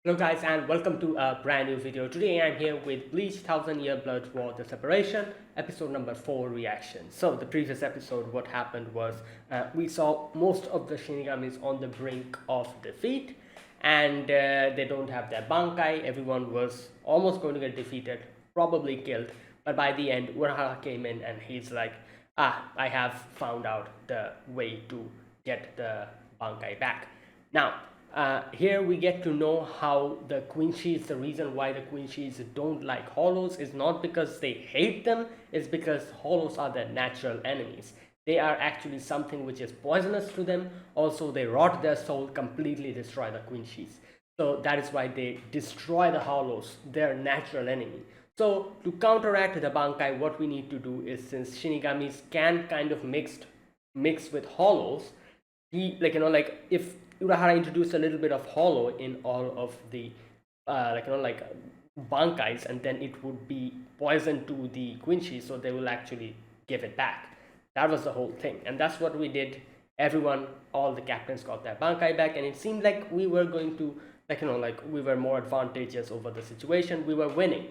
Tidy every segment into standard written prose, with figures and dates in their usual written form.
Hello guys and welcome to a brand new video. Today I'm here with Bleach 1000 Year Blood War The Separation, episode number 4 reaction. So the previous episode what happened was we saw most of the Shinigamis on the brink of defeat and they don't have their Bankai. Everyone was almost going to get defeated, probably killed, but by the end Urahara came in and he's like, I have found out the way to get the Bankai back. Now, here we get to know how the Quincy's, the reason why the Quincy's don't like hollows is not because they hate them, it's because hollows are their natural enemies. They are actually something which is poisonous to them. Also, they rot their soul, completely destroy the Quincy's. So that is why they destroy the hollows, their natural enemy. So to counteract the Bankai, what we need to do is, since Shinigamis can kind of mix with hollows, he if Urahara introduced a little bit of hollow in all of the bankais, and then it would be poison to the Quincy, so they will actually give it back. That was the whole thing, and that's what we did. Everyone, all the captains got their bankai back, and it seemed like we were going to we were more advantageous over the situation. We were winning,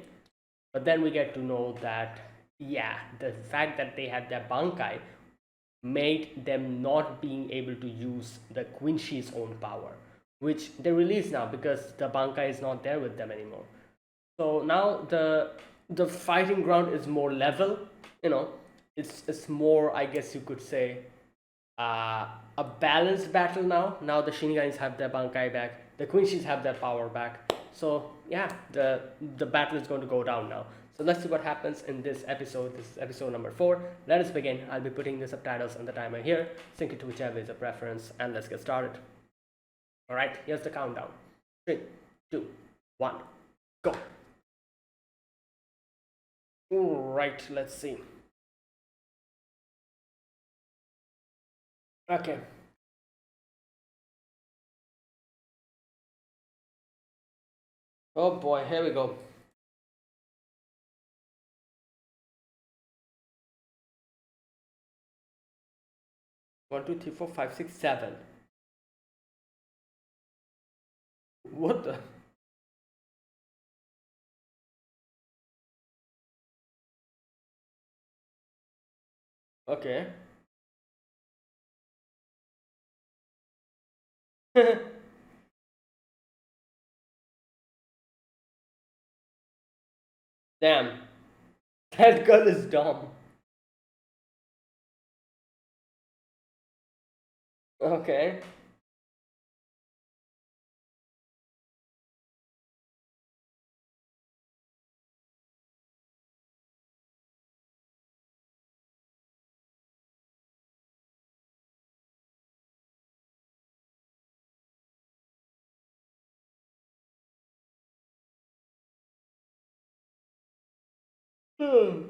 but then we get to know that yeah, the fact that they had their bankai made them not being able to use the Quincy's own power, which they release now because the Bankai is not there with them anymore. So now the fighting ground is more level. You know, it's more, I guess you could say, a balanced battle now. Now the Shinigamis have their Bankai back, the Quincy's have their power back. So yeah, the battle is going to go down now. So let's see what happens in this episode. This is episode number 4. Let us begin. I'll be putting the subtitles on the timer here. Sync it to whichever is a preference, and let's get started. All right, here's the countdown. 3, 2, 1, go. All right, let's see. Okay. Oh boy, here we go. One, two, three, four, five, six, seven. What the? Okay. Damn, that girl is dumb. Okay. Hmm.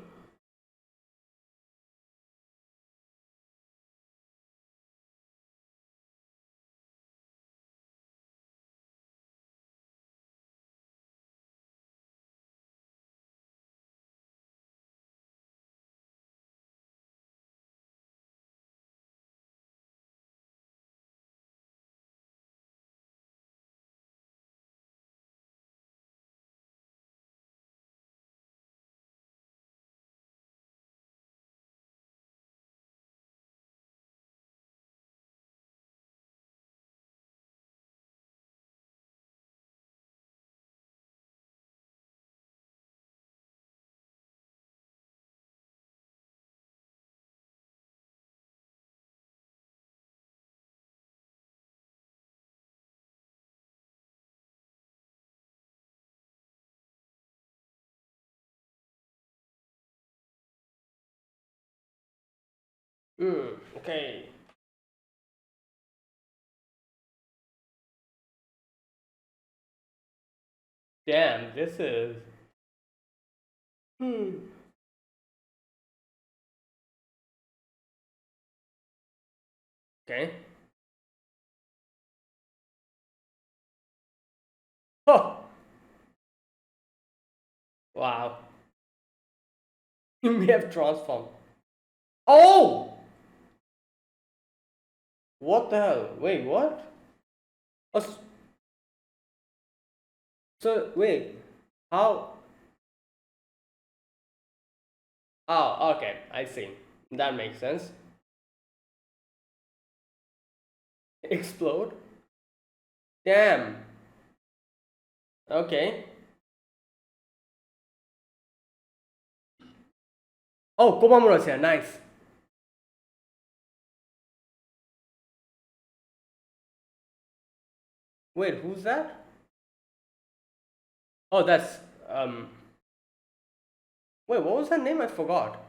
Okay. Damn, this is. Hmm. Okay. Oh, wow. You may have transformed. Oh! What the hell? Wait, what? A So wait, how? Oh, okay, I see. That makes sense. Explode? Damn. Okay. Oh, Komamuro's here. Nice. Wait, who's that? Oh, that's Wait, what was her name? I forgot.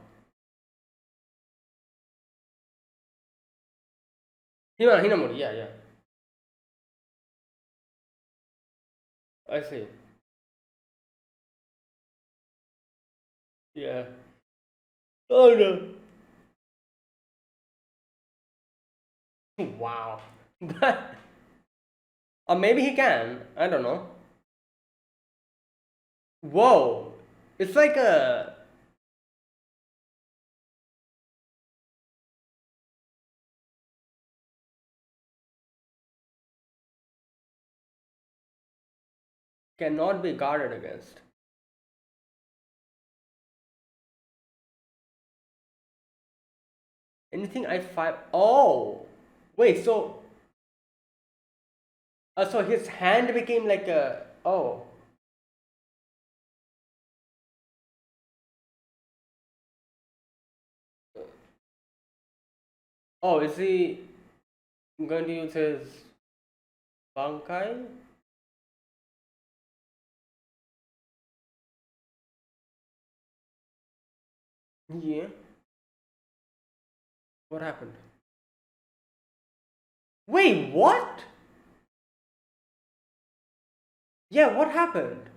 Hinamori. Yeah, yeah. I see. Yeah. Oh no. Wow. Or maybe he can. I don't know. Whoa. It's like a. Cannot be guarded against. Anything I five. Oh. Wait, so. So his hand became like a. Oh. Oh, is he going to use his Bankai? Yeah. What happened? Wait, what? Yeah, what happened?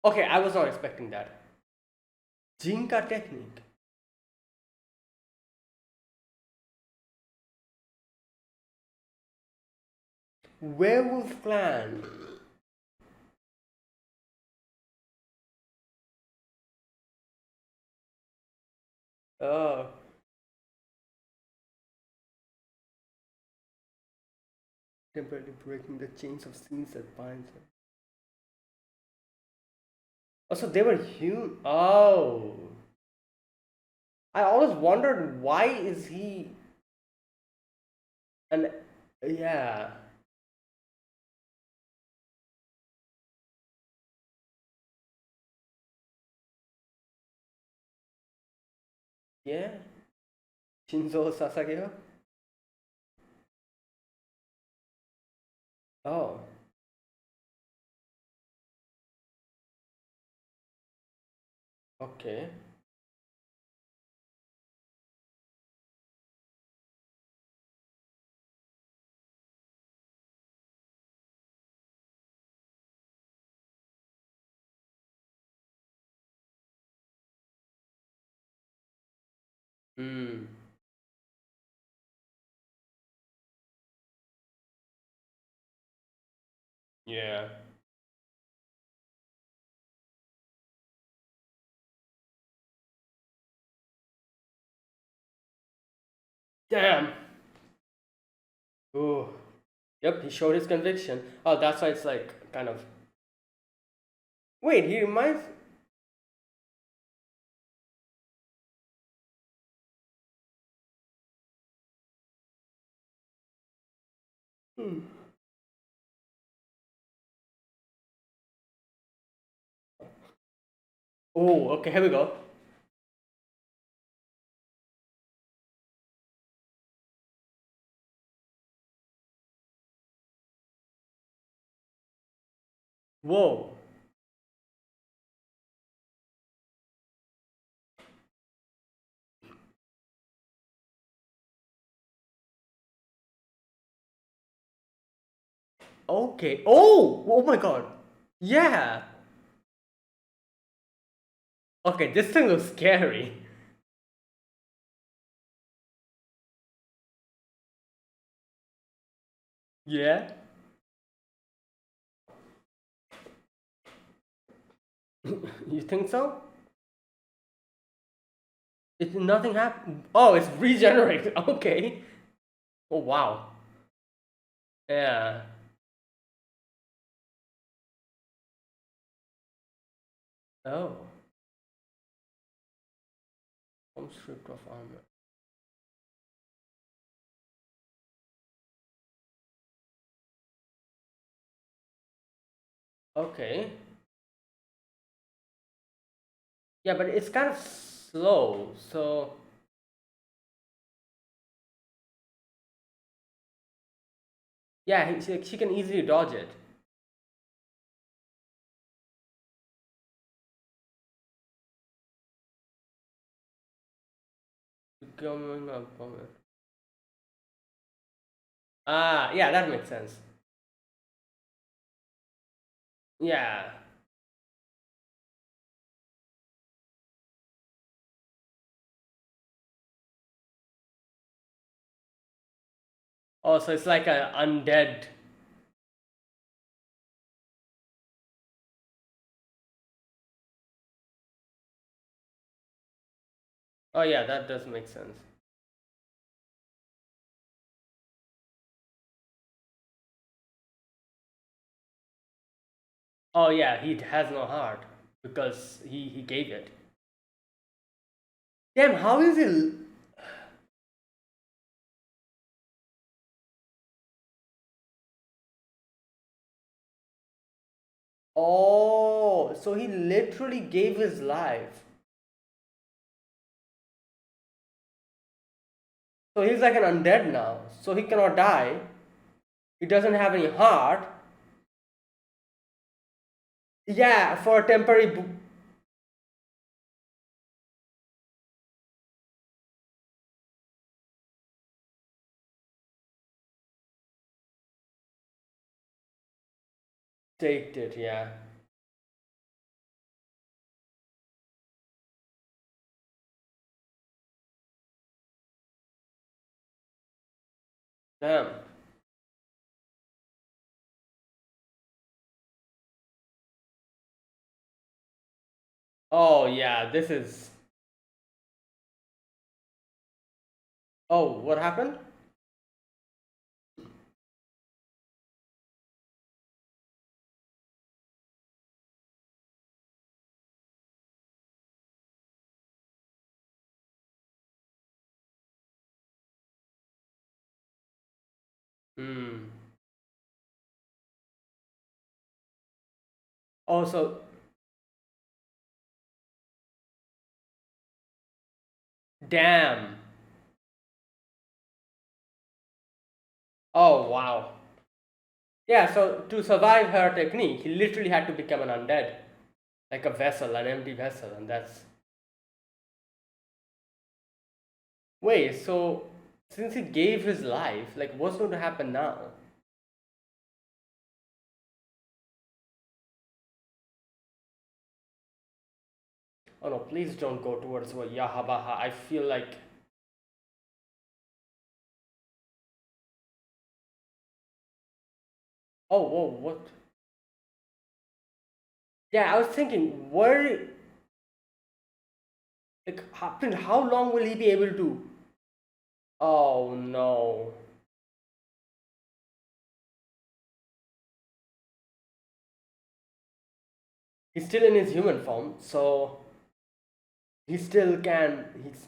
Okay, I was not expecting that. Jinka technique. Werewolf clan. Oh, temporarily breaking the chains of scenes that binds them. Oh, so they were human. Oh, I always wondered why is he an. Yeah, yeah. Shinzo Sasageyo. Oh, okay. Hmm. Yeah. Damn. Oh. Yep. He showed his conviction. Oh, that's why it's like kind of. Wait, he reminds. Hmm. Oh, okay. Here we go. Whoa. Okay. Oh. Oh my God. Yeah. Okay. This thing looks scary. Yeah. You think so? It nothing happened. Oh, it's regenerated. Okay. Oh wow. Yeah. Oh, some stripped of armor. Okay. Yeah, but it's kind of slow, so yeah, she can easily dodge it. Coming up, coming. Ah, yeah, that makes sense. Yeah. Oh, so it's like a undead. Oh, yeah, that does make sense. Oh, yeah, he has no heart because he gave it. Damn, how is he? Oh, so he literally gave his life. So he's like an undead now. So he cannot die. He doesn't have any heart. Yeah, for a temporary. Taked it, yeah. Damn. Oh, yeah, this is. Oh, what happened? Hmm. Oh, so. Damn. Oh, wow. Yeah, so to survive her technique, he literally had to become an undead. Like a vessel, an empty vessel, and that's. Wait, so since he gave his life, like what's going to happen now? Oh no, please don't go towards what Yahabaha. I feel like. Oh, whoa, what? Yeah, I was thinking, where. Like, how long will he be able to? Oh no. He's still in his human form, so he still can. He's.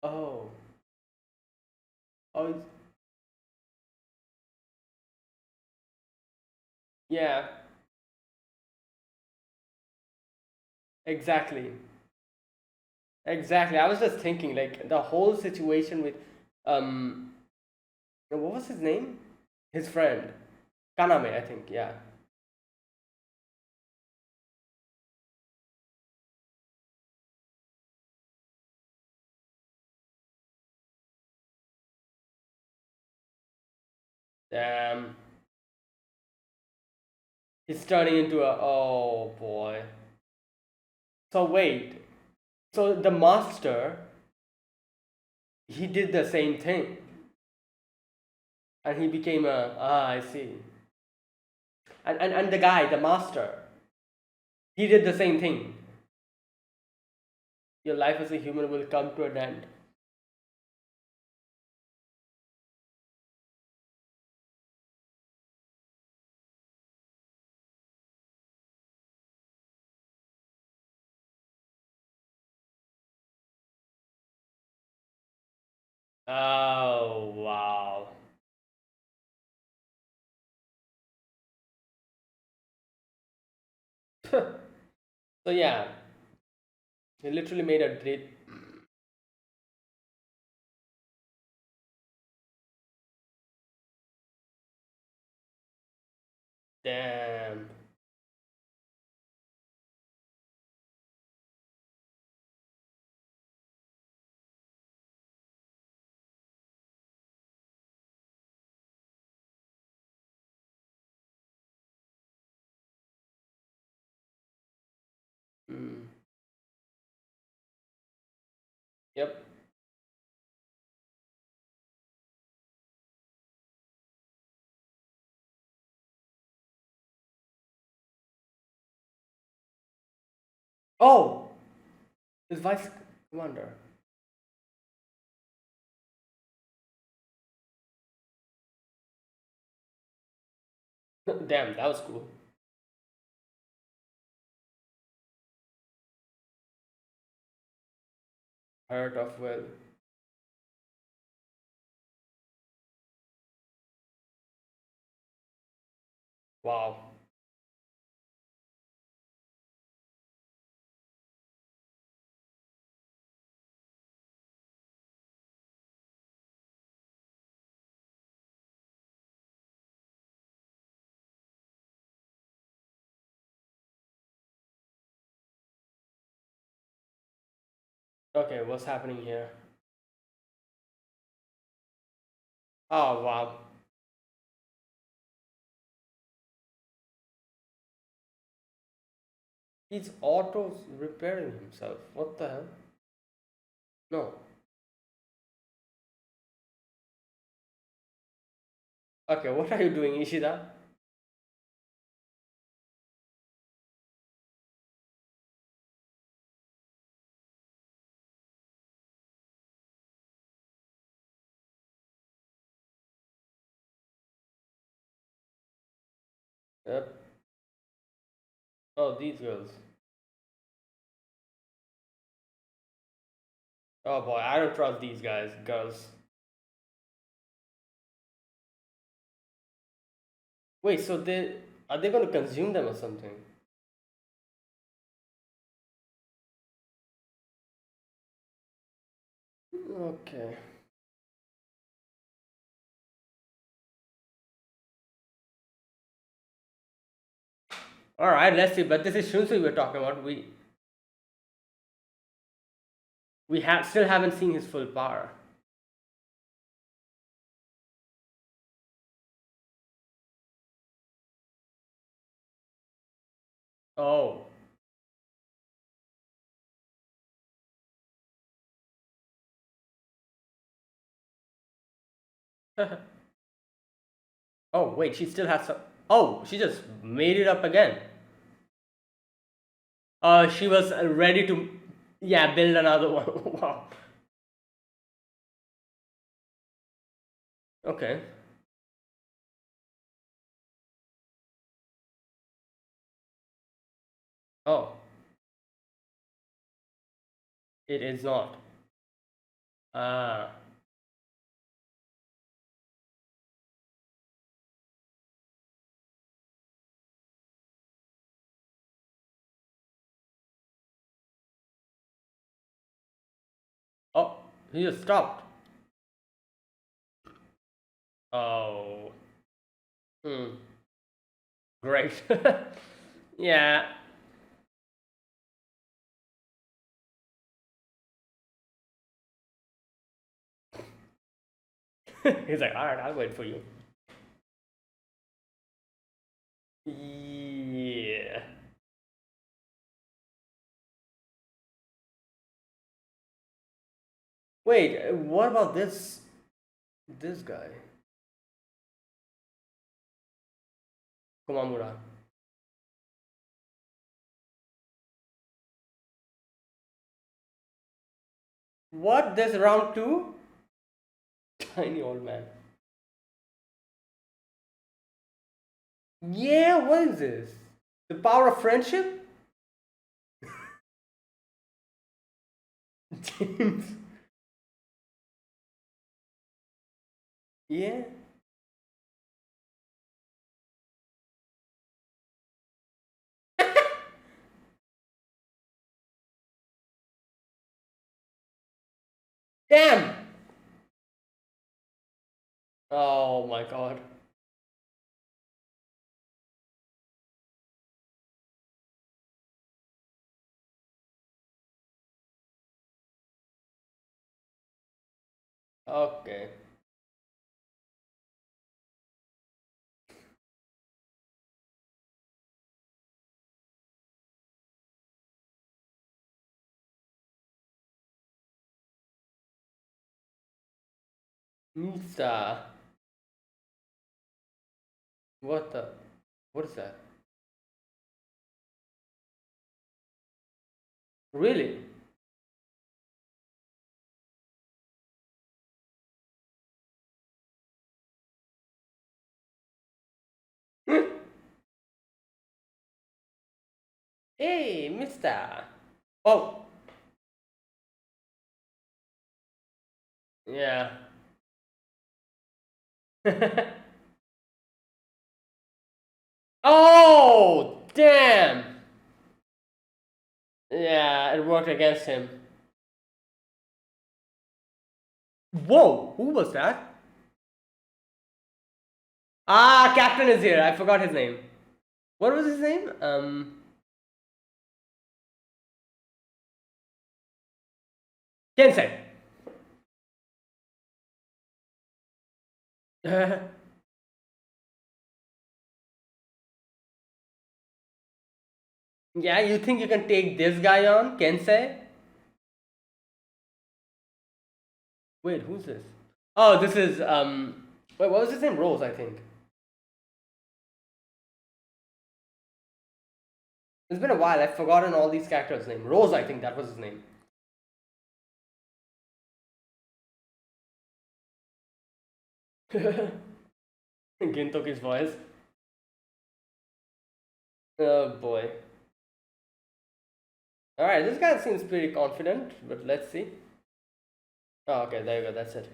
Oh. Oh, yeah, exactly. Exactly. I was just thinking, like, the whole situation with, um, what was his name? His friend. Kaname, I think, yeah. Damn. He's turning into a. Oh boy. So wait. So the master, he did the same thing, and he became a, I see. And the guy, the master, he did the same thing. Your life as a human will come to an end. Oh, wow. So yeah, he literally made a great. Damn. Mm. Yep. Oh, his vice commander. Damn, that was cool. Heart of will. Wow. Okay, what's happening here? Oh, wow. He's auto repairing himself. What the hell? No. Okay, what are you doing, Ishida? Yep. Oh, these girls. Oh boy, I don't trust these guys, girls. Wait, so they are they gonna consume them or something? Okay. All right, let's see. But this is Shunsui we're talking about. We have still haven't seen his full power. Oh. Oh wait, she still has some. Oh, she just made it up again. She was ready to, yeah, build another one. Wow. Okay. Oh, it is not. Ah. Oh, he just stopped. Oh. Hmm. Great. Yeah. He's like, all right, I'll wait for you. Yeah. Wait, what about this guy? Komamura. What? This round two? Tiny old man. Yeah, what is this? The power of friendship? James. Yeah. Damn! Oh my god. Okay. Nisa. What the? What is that? Really? Hey, mister. Oh, yeah. Oh, damn! Yeah, it worked against him. Whoa, who was that? Ah, Captain is here. I forgot his name. What was his name? Kensei. Yeah, you think you can take this guy on, Kensei? Wait, who's this? Oh, this is wait, what was his name? Rose, I think. It's been a while. I've forgotten all these characters' name. Rose, I think that was his name. Gintoki's voice. Oh boy. All right, this guy seems pretty confident, but let's see. Oh, okay, there you go. That's it.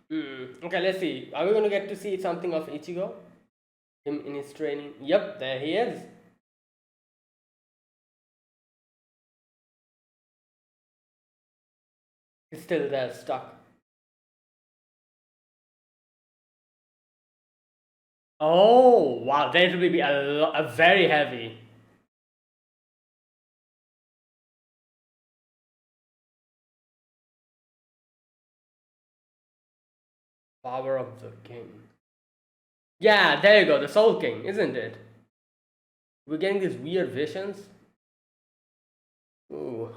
Okay, let's see. Are we going to get to see something of Ichigo? Him in his training? Yep, there he is. He's still there, stuck. Oh, wow, that will be a very heavy. Power of the King. Yeah, there you go, the Soul King, isn't it? We're getting these weird visions. Ooh.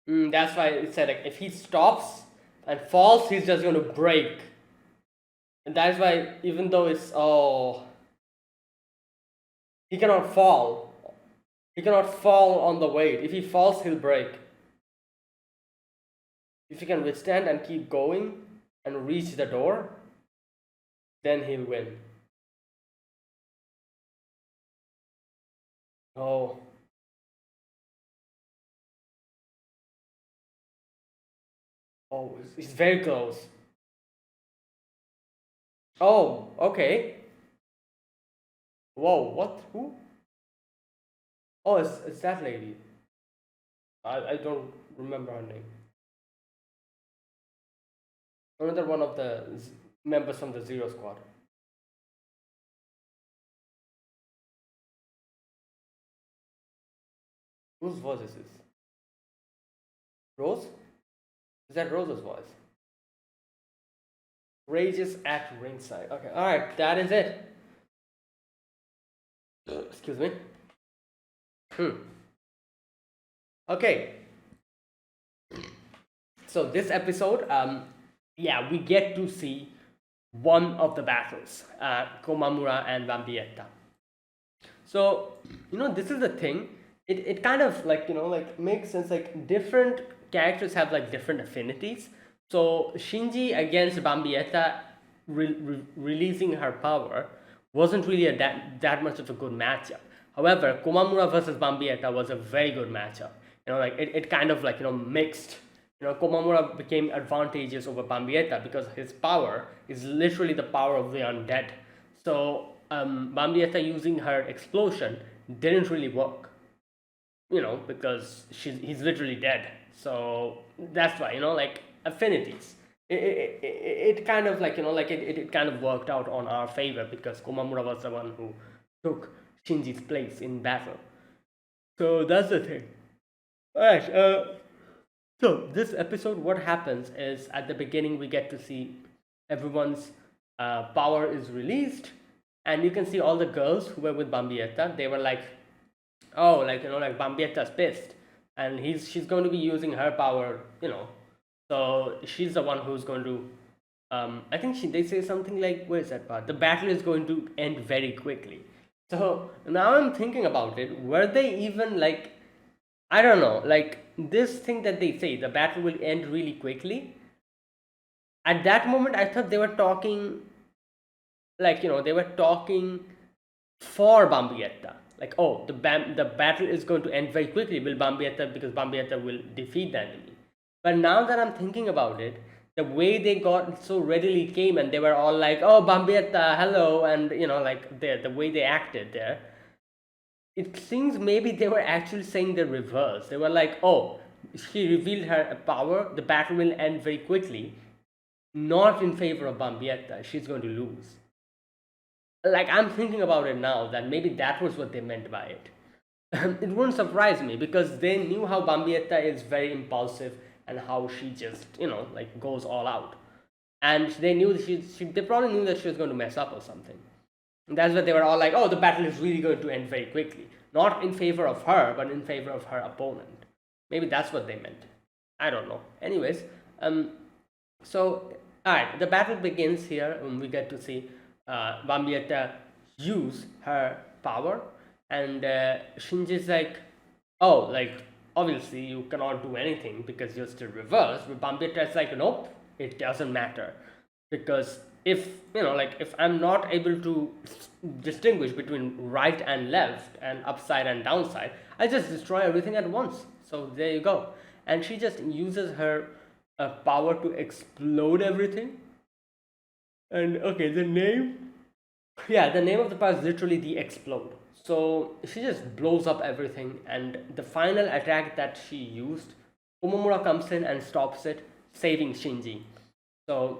That's why it said like if he stops and falls, he's just gonna break. And that's why even though it's he cannot fall. He cannot fall on the weight. If he falls, he'll break. If he can withstand and keep going and reach the door, then he'll win. Oh. Oh, it's very close. Oh, okay. Whoa, what? Who? Oh, it's that lady. I don't remember her name. Another one of the members from the Zero Squad. Whose voice is this? Rose? Is that Rose's voice? Rages at ringside. Okay, alright, that is it. Excuse me. Okay. So this episode, yeah, we get to see one of the battles, Komamura and Bambietta. So, this is the thing. It kind of like makes sense. Like different characters have like different affinities. So Shinji against Bambietta releasing her power wasn't really that much of a good matchup. However, Komamura versus Bambietta was a very good matchup. Like it kind of like mixed. Komamura became advantageous over Bambietta because his power is literally the power of the undead. So Bambietta using her explosion didn't really work. Because he's literally dead. So that's why, like affinities. It kind of like, it kind of worked out on our favor because Komamura was the one who took Shinji's place in battle. So that's the thing. Alright, so this episode, what happens is at the beginning we get to see everyone's power is released, and you can see all the girls who were with Bambietta. They were like, oh, like Bambietta's pissed, and she's going to be using her power, so she's the one who's going to. I think they say something like, where is that part? The battle is going to end very quickly. So now I'm thinking about it. Were they even like, I don't know, like this thing that they say, the battle will end really quickly. At that moment, I thought they were talking, like they were talking for Bambietta. Like, oh, the battle is going to end very quickly because Bambietta will defeat the enemy. But now that I'm thinking about it, the way they got so readily came and they were all like, oh, Bambietta, hello, and like the way they acted there, it seems maybe they were actually saying the reverse. They were like, oh, she revealed her power, the battle will end very quickly, not in favor of Bambietta, she's going to lose. Like, I'm thinking about it now that maybe that was what they meant by it. It wouldn't surprise me because they knew how Bambietta is very impulsive and how she just, like goes all out. And they knew they probably knew that she was going to mess up or something. And that's why they were all like, oh, the battle is really going to end very quickly. Not in favor of her, but in favor of her opponent. Maybe that's what they meant. I don't know. Anyways, so, alright, the battle begins here and we get to see Bambietta use her power, and Shinji's like, oh, like obviously you cannot do anything because you're still reversed. But Bambietta is like, nope, it doesn't matter because if if I'm not able to distinguish between right and left and upside and downside, I just destroy everything at once. So there you go. And she just uses her power to explode everything. And okay, the name of the power is literally the explode. So she just blows up everything, and the final attack that she used, Komamura comes in and stops it, saving Shinji. So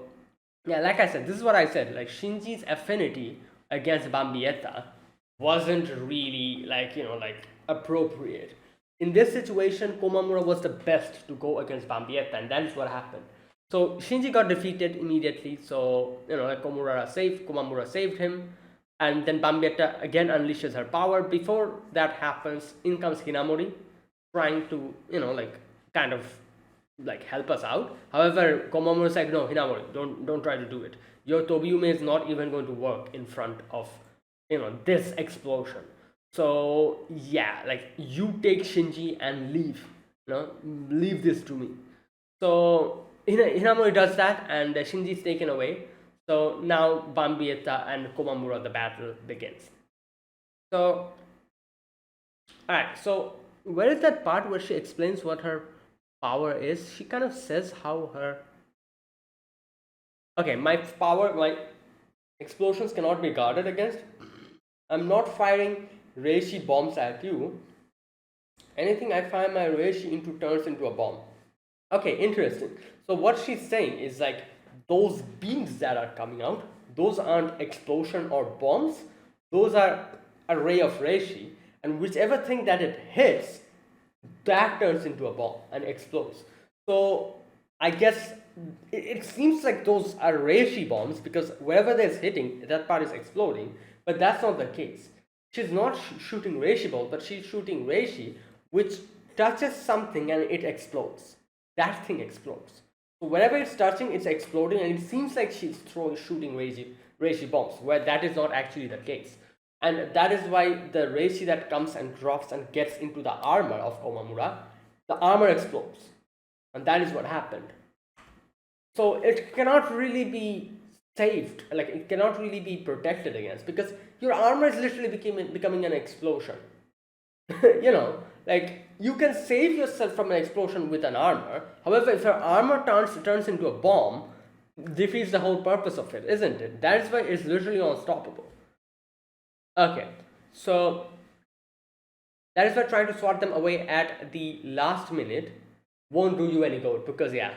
yeah, like I said, this is what I said. Like Shinji's affinity against Bambietta wasn't really like appropriate. in this situation, Komamura was the best to go against Bambietta, and that is what happened. So Shinji got defeated immediately. So like Komamura saved him, and then Bambietta again unleashes her power. Before that happens, in comes Hinamori, trying to like kind of like help us out. However, Komamura is like, no, Hinamori, don't try to do it. Your Tobiume is not even going to work in front of this explosion. So yeah, like you take Shinji and leave. Leave this to me. So Hinamori does that, and Shinji is taken away. So now Bambietta and Komamura, the battle begins. So, alright, so where is that part where she explains what her power is? She kind of says how her. Okay, my explosions cannot be guarded against. I'm not firing reishi bombs at you. Anything I fire my reishi into turns into a bomb. Okay, interesting. So what she's saying is like those beams that are coming out, those aren't explosion or bombs. Those are a ray of reishi, and whichever thing that it hits, that turns into a bomb and explodes. So I guess it seems like those are reishi bombs because wherever there's hitting, that part is exploding. But that's not the case. She's not shooting reishi balls, but she's shooting reishi, which touches something and it explodes. That thing explodes. So wherever it's touching, it's exploding, and it seems like she's shooting reishi bombs, where that is not actually the case. And that is why the reishi that comes and drops and gets into the armor of Komamura, the armor explodes. And that is what happened. So it cannot really be saved, like it cannot really be protected against, because your armor is literally becoming an explosion. Like you can save yourself from an explosion with an armor. However, if your armor turns into a bomb, defeats the whole purpose of it, isn't it? That is why it's literally unstoppable. Okay, so that is why trying to swat them away at the last minute won't do you any good, because yeah.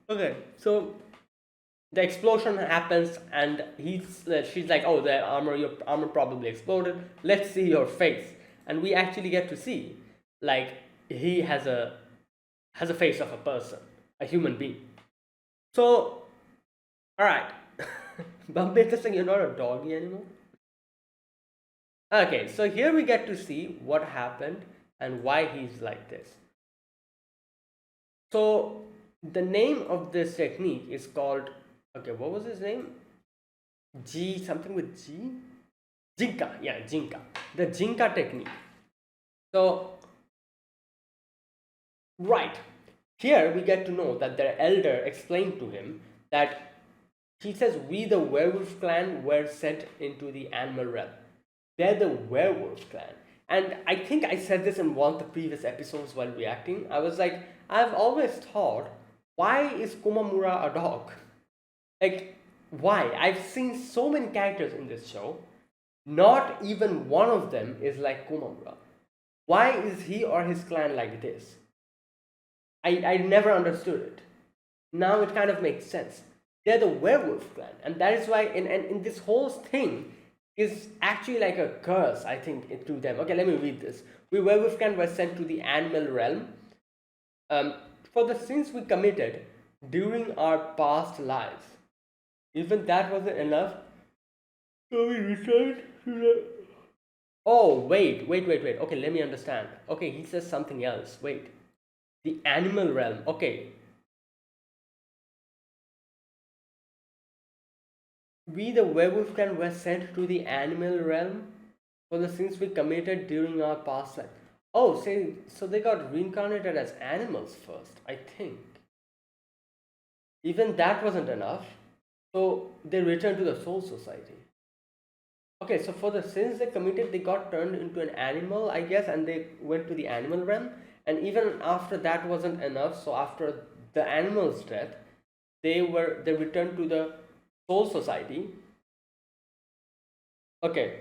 Okay, so the explosion happens, and she's like, oh, your armor probably exploded. Let's see your face. And we actually get to see, like, he has a face of a person, a human being. So, all right, Bambietta saying you're not a doggy anymore. Okay, so here we get to see what happened and why he's like this. So the name of this technique is called, okay, what was his name? Something with G? Jinka, yeah, Jinka. The Jinka technique. So, right, here we get to know that their elder explained to him that he says, we the werewolf clan were sent into the animal realm. They're the werewolf clan. And I think I said this in one of the previous episodes while reacting. I was like, I've always thought, why is Komamura a dog? Like, why? I've seen so many characters in this show. Not even one of them is like Komamura. Why is he or his clan like this? I never understood it. Now it kind of makes sense. They're the werewolf clan. And that is why in this whole thing is actually like a curse, I think, to them. Okay, let me read this. We werewolf clan were sent to the animal realm for the sins we committed during our past lives. Even that wasn't enough, so we returned to the... Oh, wait. Okay, let me understand. Okay, he says something else. Wait. The animal realm. Okay. We, the werewolf clan, were sent to the animal realm for the sins we committed during our past life. Oh, so they got reincarnated as animals first, I think. Even that wasn't enough. So they returned to the soul society. Okay, so for the sins they committed, they got turned into an animal, I guess, and they went to the animal realm. And even after that wasn't enough, so after the animal's death, they returned to the soul society. Okay.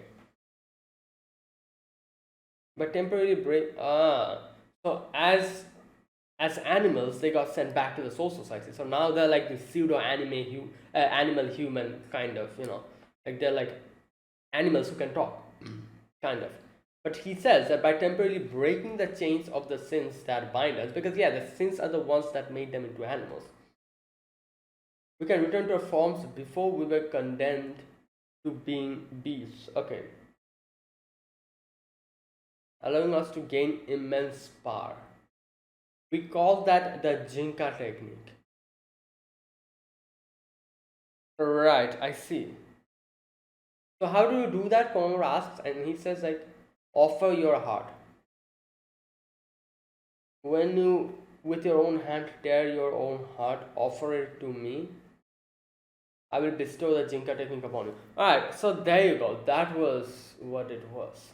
But temporarily break. So as animals, they got sent back to the soul society. So now they're like this pseudo animal human kind of, like they're like animals who can talk, kind of. But he says that by temporarily breaking the chains of the sins that bind us, because yeah, the sins are the ones that made them into animals, we can return to our forms before we were condemned to being beasts. Okay. Allowing us to gain immense power. We call that the Jinka technique. Right, I see. So how do you do that? Connor asks, and he says like, offer your heart. When you, with your own hand, tear your own heart, offer it to me. I will bestow the Jinka technique upon you. Alright, so there you go. That was what it was.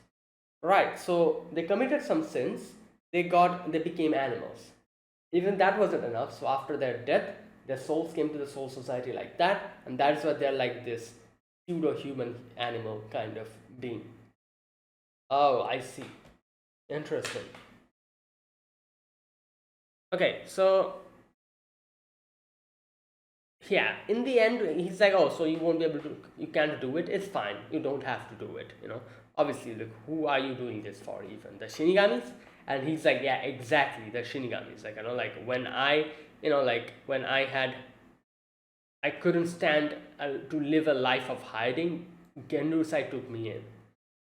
Right, so they committed some sins. They became animals. Even that wasn't enough. So after their death, their souls came to the soul society like that, and that's why they're like this pseudo-human animal kind of being. Oh, I see. Interesting. Okay, so yeah, in the end, he's like, oh, so you won't be able to, you can't do it. It's fine. You don't have to do it. Obviously, like, who are you doing this for? Even the Shinigamis? And he's like, yeah, exactly, the Shinigamis. Like, like when when I couldn't stand to live a life of hiding, Genryusai took me in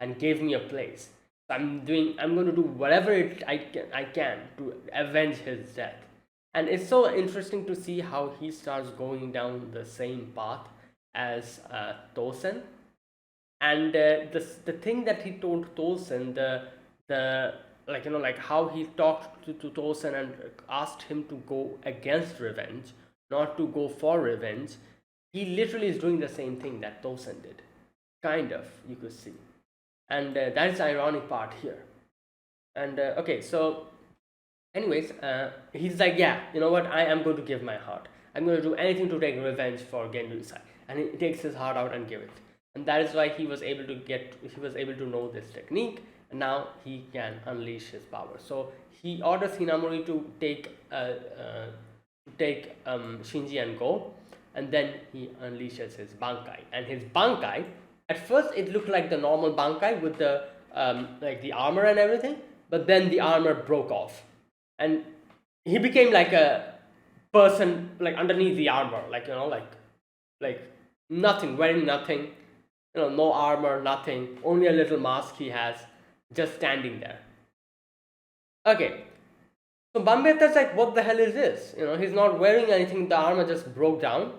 and gave me a place. So I'm going to do whatever I can to avenge his death. And it's so interesting to see how he starts going down the same path as Tosen. And the thing that he told Tosen, the like how he talked to Tosen and asked him to go against revenge, not to go for revenge. He literally is doing the same thing that Tosen did, kind of, you could see. And that is the ironic part here. And okay, so anyways, he's like, yeah, you know what, I am going to give my heart. I'm going to do anything to take revenge for Genryusai. And he takes his heart out and give it. And that is why he was able to know this technique, and now he can unleash his power. So he orders Hinamori to take Shinji and go, and then he unleashes his Bankai. And his Bankai, at first it looked like the normal Bankai with the like the armor and everything, but then the armor broke off, and he became like a person like underneath the armor, like like nothing, wearing nothing, no armor, nothing, only a little mask he has, just standing there. Okay, so Bambieta's like, what the hell is this? He's not wearing anything, the armor just broke down.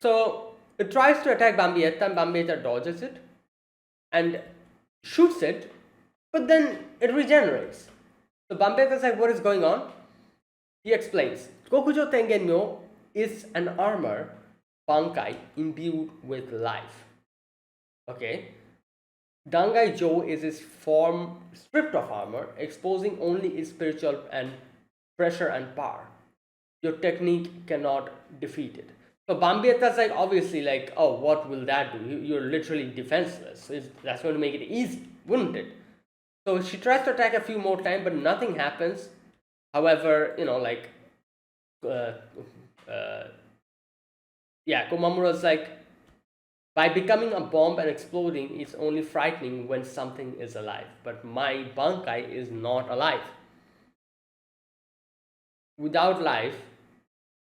So it tries to attack Bambietta, and Bambietta dodges it and shoots it, but then it regenerates. So Bambieta's like, what is going on? He explains, Kokujo Tengenmyo is an armor Bankai imbued with life. Okay. Dangai Jo is his form stripped of armor, exposing only his spiritual and pressure and power. Your technique cannot defeat it. So Bambieta's like, obviously, like, oh, what will that do? You're literally defenseless. So that's going to make it easy, wouldn't it? So she tries to attack a few more times, but nothing happens. However, Komamura's like, by becoming a bomb and exploding, it's only frightening when something is alive. But my Bankai is not alive. Without life,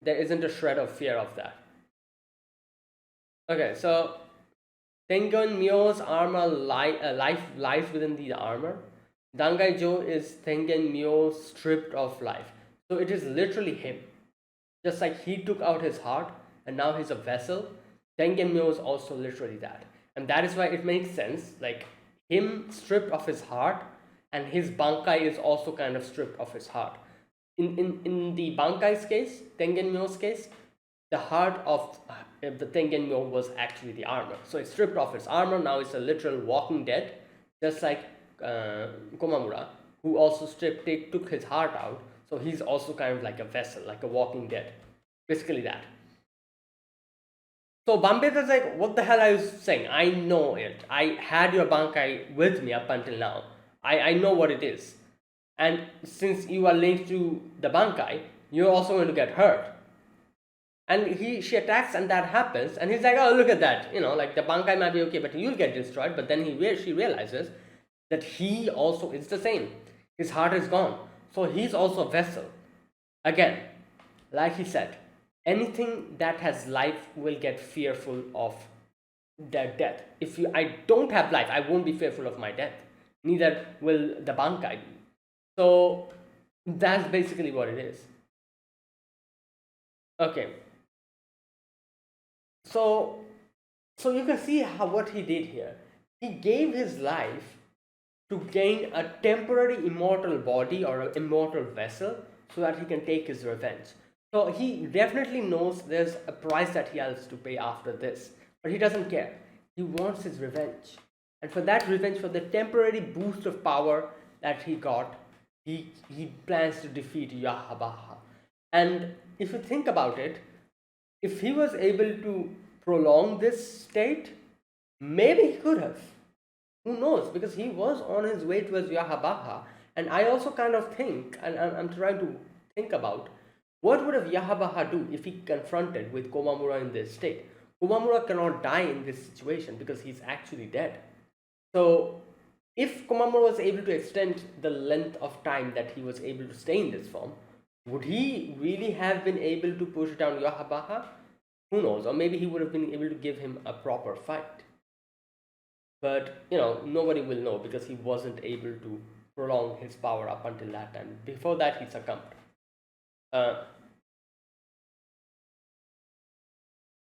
there isn't a shred of fear of that. Okay, so Tengen Myo's armor lies within the armor. Dangai Jo is Tengen Myo stripped of life. So it is literally him. Just like he took out his heart and now he's a vessel, Tengen Myo is also literally that. And that is why it makes sense, like him stripped of his heart, and his Bankai is also kind of stripped of his heart. In the Bankai's case, Tengen Myo's case, the heart of the Tengen Myo was actually the armor. So it's stripped off its armor, now it's a literal walking dead, just like Komamura, who also took his heart out. So he's also kind of like a vessel, like a walking dead. Basically that. So Bambieta's like, what the hell are you saying? I know it. I had your Bankai with me up until now. I know what it is. And since you are linked to the Bankai, you're also going to get hurt. And she attacks, and that happens, and he's like, oh, look at that, like the Bankai might be okay, but you'll get destroyed. But then she realizes that he also is the same. His heart is gone, so he's also a vessel. Again, like he said, anything that has life will get fearful of their death. If I don't have life, I won't be fearful of my death. Neither will the Bankai be. So that's basically what it is. Okay. So you can see what he did here. He gave his life to gain a temporary immortal body or an immortal vessel so that he can take his revenge. So he definitely knows there's a price that he has to pay after this, but he doesn't care. He wants his revenge. And for that revenge, for the temporary boost of power that he got, he plans to defeat Yahabaha. And if you think about it, if he was able to prolong this state, maybe he could have. Who knows? Because he was on his way towards Yahabaha. And I also kind of think, and I'm trying to think about, what would have Yahabaha do if he confronted with Komamura in this state? Komamura cannot die in this situation because he's actually dead. So if Komamura was able to extend the length of time that he was able to stay in this form, would he really have been able to push down Yahabaha? Who knows? Or maybe he would have been able to give him a proper fight. But, nobody will know because he wasn't able to prolong his power up until that time. Before that, he succumbed.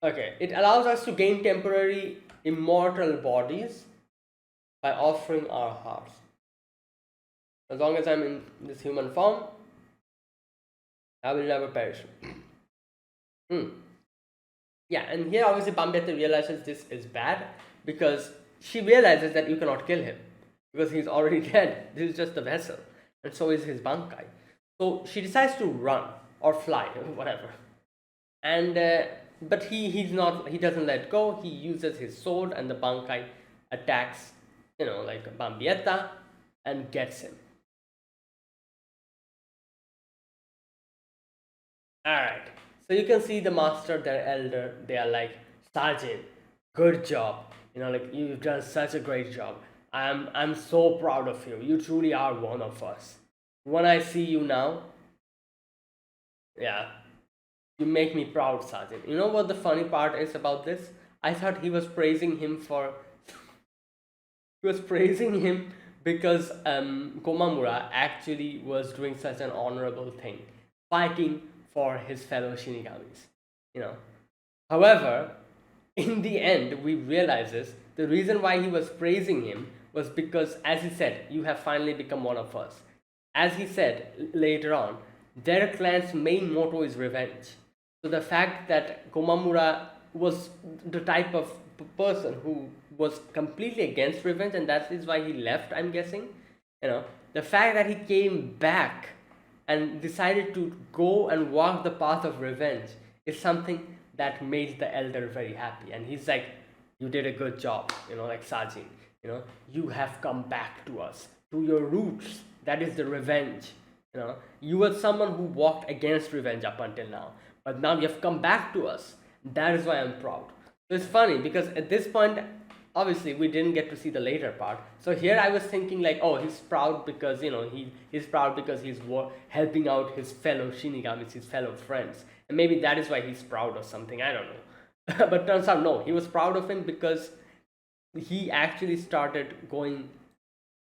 Okay, it allows us to gain temporary immortal bodies by offering our hearts. As long as I'm in this human form, I will never perish. Yeah, and here obviously Bambietta realizes this is bad because she realizes that you cannot kill him because he's already dead. This is just a vessel, and so is his Bankai. So she decides to run or fly, whatever. And but he doesn't let go. He uses his sword, and the Bankai attacks, like Bambietta, and gets him. Alright, so you can see the master, their elder, they are like, Sergeant, good job. Like, you've done such a great job. I'm so proud of you. You truly are one of us. When I see you now, yeah, you make me proud, Sergeant. You know what the funny part is about this? I thought he was praising him because Komamura actually was doing such an honorable thing, fighting for his fellow Shinigamis. However, in the end, we realizes the reason why he was praising him was because, as he said, you have finally become one of us. As he said later on, their clan's main motto is revenge. So the fact that Komamura was the type of person who was completely against revenge, and that is why he left, I'm guessing. The fact that he came back and decided to go and walk the path of revenge is something that made the elder very happy. And he's like, you did a good job, like Sajin, you have come back to us, to your roots. That is the revenge. You were someone who walked against revenge up until now, but now you have come back to us. That is why I'm proud. So it's funny because at this point, obviously we didn't get to see the later part. So here I was thinking like, oh, he's proud because he's proud because he's helping out his fellow Shinigamis, his fellow friends, and maybe that is why he's proud or something. I don't know. But turns out no, he was proud of him because he actually started going,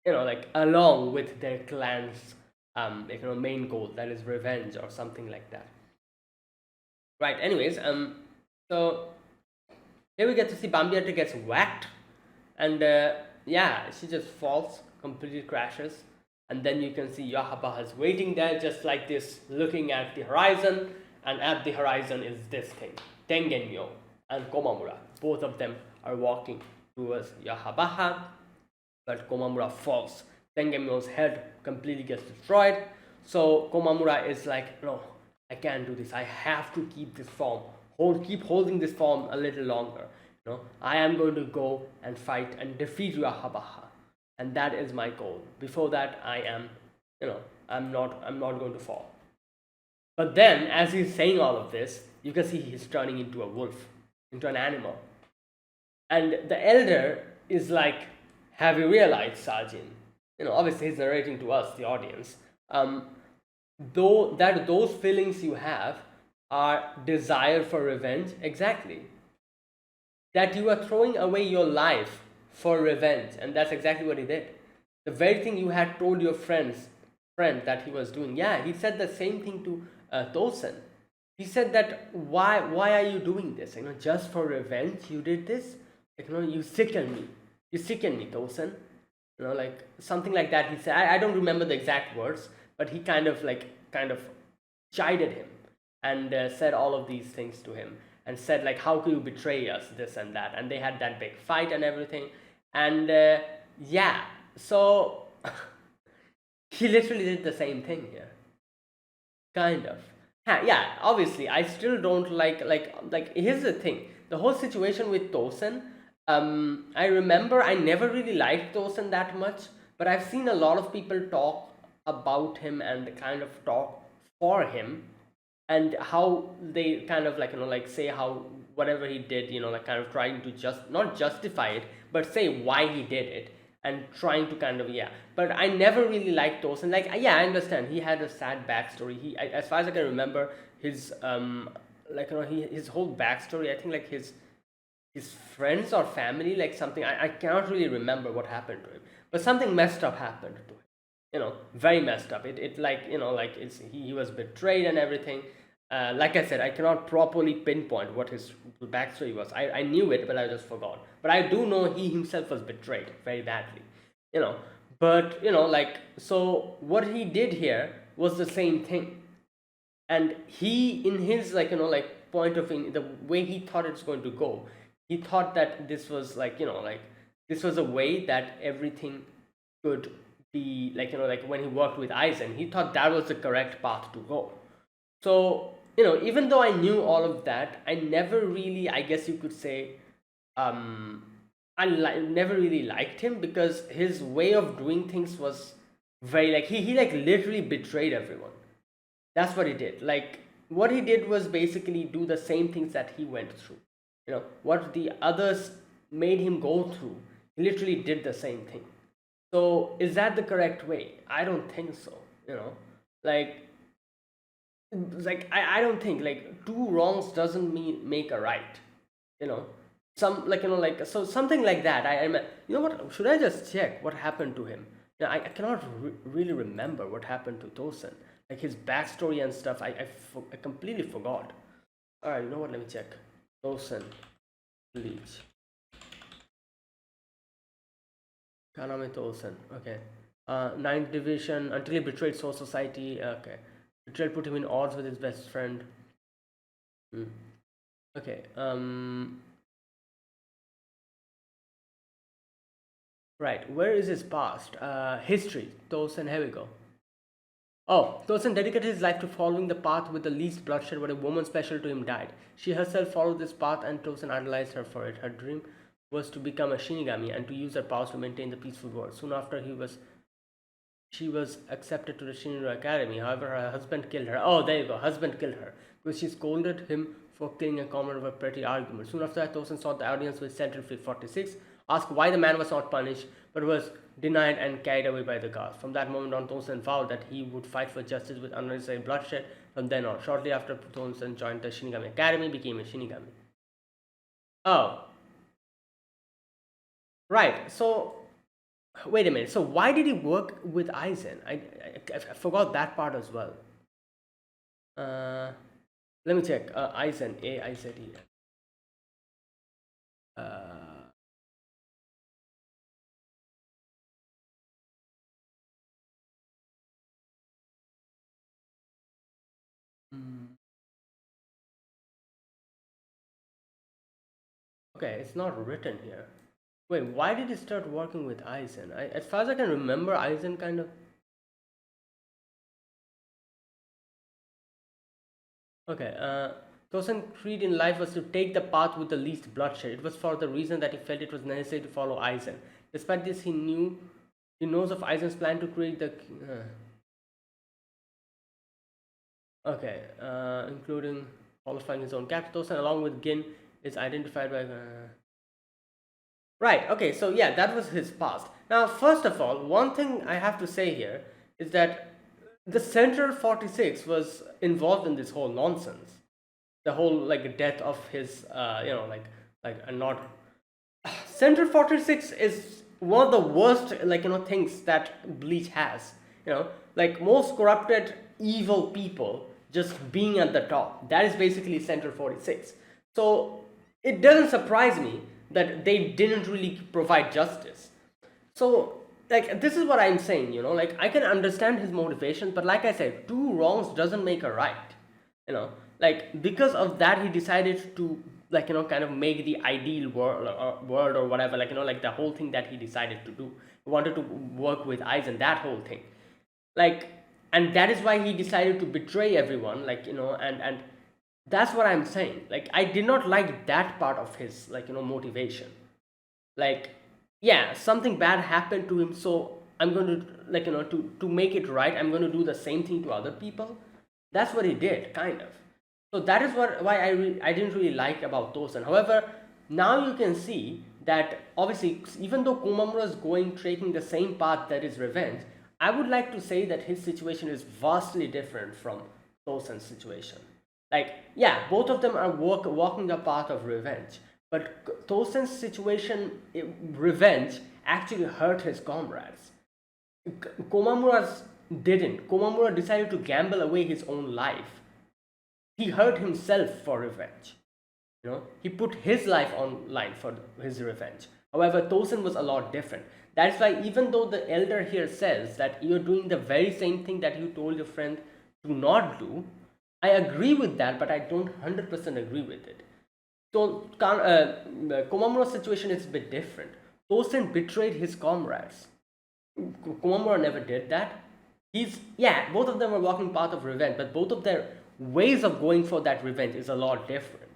like along with their clan's main goal, that is revenge or something like that. Right. Anyways, so here we get to see Bambietta gets whacked, and yeah, she just falls, completely crashes, and then you can see Yahabaha is waiting there just like this, looking at the horizon, and at the horizon is this thing, Tengenmyo and Komamura. Both of them are walking towards Yahabaha, but Komamura falls. Tengenmyo's head completely gets destroyed, so Komamura is like, no, I can't do this. I have to keep this form. Keep holding this form a little longer. I am going to go and fight and defeat Yahabaha, and that is my goal. Before that, I am, I'm not going to fall. But then, as he's saying all of this, you can see he's turning into a wolf, into an animal. And the elder is like, have you realized, Sergeant? Obviously he's narrating to us, the audience, though that those feelings you have are desire for revenge, exactly. That you are throwing away your life for revenge, and that's exactly what he did. The very thing you had told your friend that he was doing. Yeah, he said the same thing to Tosin. He said that why are you doing this? Just for revenge you did this. You sicken me. You sicken me, Tosin. Like something like that. He said. I don't remember the exact words, but he kind of chided him and said all of these things to him and said like, how could you betray us, this and that. And they had that big fight and everything. And yeah, so he literally did the same thing here, kind of. Yeah, obviously I still don't like here's the thing, the whole situation with Tosin. I remember I never really liked Tosin that much, but I've seen a lot of people talk about him and kind of talk for him, and how they kind of like say how whatever he did, like kind of trying to just not justify it, but say why he did it, and trying to kind of, yeah. But I never really liked Tosin. Like, yeah, I understand he had a sad backstory. As far as I can remember, his his whole backstory, I think like his friends or family, like something, I cannot really remember what happened to him, but something messed up happened to him, very messed up. It like, like he was betrayed and everything. Like I said, I cannot properly pinpoint what his backstory was. I knew it, but I just forgot. But I do know he himself was betrayed very badly, you know. But like, so what he did here was the same thing, and he, in his like point of view, the way he thought it's going to go, he thought that this was like, like this was a way that everything could be like, like when he worked with Eisen, he thought that was the correct path to go. So even though I knew all of that, I never really, I guess you could say, never really liked him, because his way of doing things was very like, he like literally betrayed everyone. That's what he did. Like, what he did was basically do the same things that he went through. What the others made him go through, he literally did the same thing. So is that the correct way? I don't think so. Like, I don't think like two wrongs doesn't mean make a right. Some like, like, so something like that. What, should I just check what happened to him? I cannot really remember what happened to Tosin, like his backstory and stuff. I completely forgot. All right, you know what, let me check. Tosin, Bleach, Kaname Tosin. Okay. Ninth division until he betrayed Soul Society. Okay. Betrayal put him in odds with his best friend. Okay. Right. Where is his past? History. Tosin. Here we go. Oh, Tosin dedicated his life to following the path with the least bloodshed, but a woman special to him died. She herself followed this path, and Tosin idolized her for it. Her dream was to become a Shinigami and to use her powers to maintain the peaceful world. Soon after, she was accepted to the Shinigami Academy. However, her husband killed her. Oh, there you go. Husband killed her because she scolded him for killing a comrade of a petty argument. Soon after that, Tosin sought the audience with Central Fleet 46, asked why the man was not punished, but was denied and carried away by the guards. From that moment on, Tosin vowed that he would fight for justice with unnecessary bloodshed from then on. Shortly after, Tosin joined the Shinigami Academy, became a Shinigami. Oh. Right, so wait a minute. So why did he work with Eisen? I forgot that part as well. Let me check. Eisen, A-I-Z-E. Okay, it's not written here. Wait, why did he start working with Eisen? As far as I can remember, Eisen kind of... Okay, Tosin's creed in life was to take the path with the least bloodshed. It was for the reason that he felt it was necessary to follow Eisen. Despite this, he knows of Eisen's plan to create the... Okay, including qualifying his own character. Tosen, along with Gin, is identified by. Right, okay, so yeah, that was his past. Now, first of all, one thing I have to say here is that the Central 46 was involved in this whole nonsense. The whole like death of his, not. Central 46 is one of the worst, things that Bleach has. Like most corrupted, evil people just being at the top. That is basically Central 46. So it doesn't surprise me that they didn't really provide justice. So, like, this is what I'm saying, like, I can understand his motivation, but like I said, two wrongs doesn't make a right, like, because of that, he decided to, kind of make the ideal world or whatever, like the whole thing that he decided to do. He wanted to work with Aizen, that whole thing. Like, and that is why he decided to betray everyone, and that's what I'm saying. Like, I did not like that part of his, motivation. Like, yeah, something bad happened to him, so I'm going to, to make it right, I'm going to do the same thing to other people. That's what he did, kind of. So that is why I didn't really like about Tosen. However, now you can see that obviously, even though Komamura is taking the same path, that is revenge, I would like to say that his situation is vastly different from Tosen's situation. Like, yeah, both of them are walking the path of revenge. But Tosen's situation, revenge, actually hurt his comrades. Komamura's didn't. Komamura decided to gamble away his own life. He hurt himself for revenge. He put his life on line for his revenge. However, Tosen was a lot different. That's why even though the elder here says that you're doing the very same thing that you told your friend to not do, I agree with that, but I don't 100% agree with it. So, Komamura's situation is a bit different. Tosen betrayed his comrades. Komamura never did that. Both of them were walking path of revenge, but both of their ways of going for that revenge is a lot different.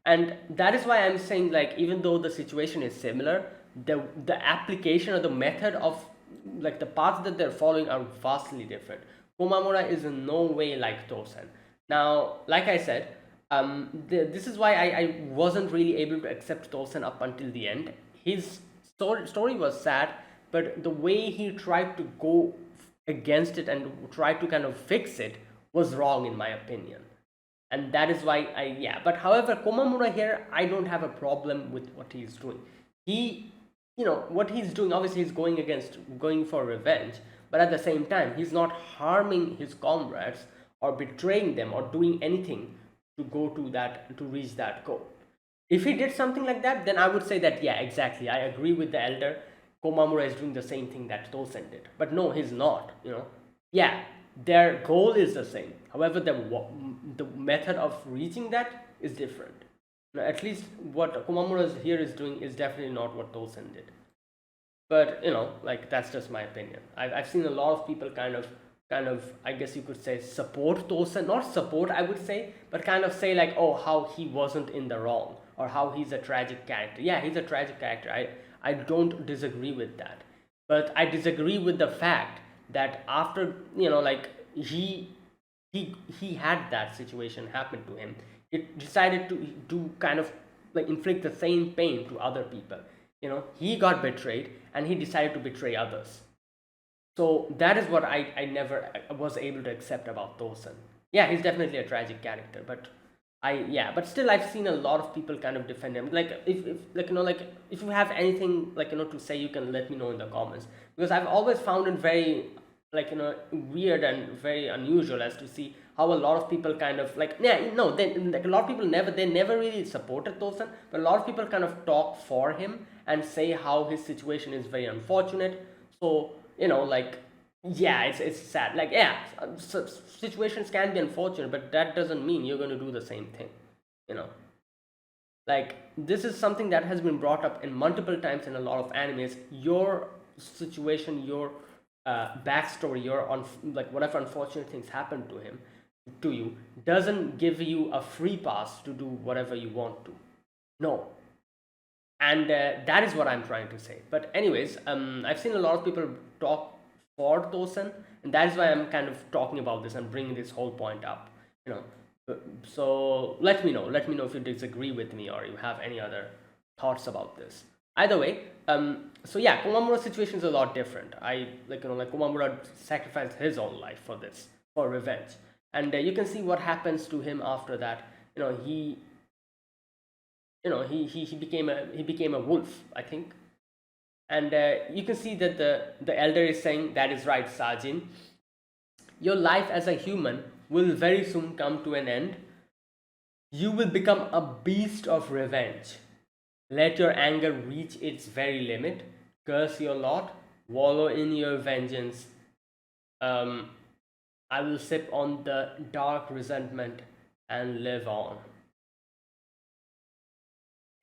And that is why I'm saying, like, even though the situation is similar, the application or the method of, like, the paths that they're following are vastly different. Komamura is in no way like Tosen. Now, like I said, this is why I wasn't really able to accept Tosen up until the end. His story was sad, but the way he tried to go against it and try to kind of fix it was wrong, in my opinion. And that is why but however, Komamura here, I don't have a problem with what he's doing. What he's doing, obviously he's going for revenge, but at the same time, he's not harming his comrades or betraying them or doing anything to reach that goal. If he did something like that, then I would say that, yeah, exactly, I agree with the elder. Komamura is doing the same thing that Tosen did. But no, he's not, Yeah, their goal is the same. However, the method of reaching that is different. At least what Komamura here is doing is definitely not what Tosen did. But, like, that's just my opinion. I've seen a lot of people kind of, I guess you could say, support Tosen. Not support, I would say, but kind of say, like, oh, how he wasn't in the wrong, or how he's a tragic character. Yeah, he's a tragic character. I don't disagree with that. But I disagree with the fact that after, he had that situation happen to him, it decided to do kind of like inflict the same pain to other people. He got betrayed and he decided to betray others. So that is what I never was able to accept about Tosen. Yeah, he's definitely a tragic character, but but still I've seen a lot of people kind of defend him. Like, if you have anything to say, you can let me know in the comments, because I've always found it very weird and very unusual as to see how a lot of people kind of a lot of people never really supported Tosen, but a lot of people kind of talk for him and say how his situation is very unfortunate. So it's sad. Situations can be unfortunate, but that doesn't mean you're going to do the same thing. This is something that has been brought up in multiple times in a lot of animes. Your situation, your backstory, whatever unfortunate things happen to you, doesn't give you a free pass to do whatever you want to. No. And that is what I'm trying to say. But anyways, I've seen a lot of people talk for Tosen, and that is why I'm kind of talking about this and bringing this whole point up. So let me know if you disagree with me or you have any other thoughts about this. Either way, so yeah, Komamura's situation is a lot different. I like Komamura sacrificed his own life for this, for revenge, and you can see what happens to him after that. He he became a wolf, I think. And you can see that the elder is saying, that is right, Sajin, your life as a human will very soon come to an end. You will become a beast of revenge. Let your anger reach its very limit. Curse your lot. Wallow in your vengeance. um, I will sip on the dark resentment and live on.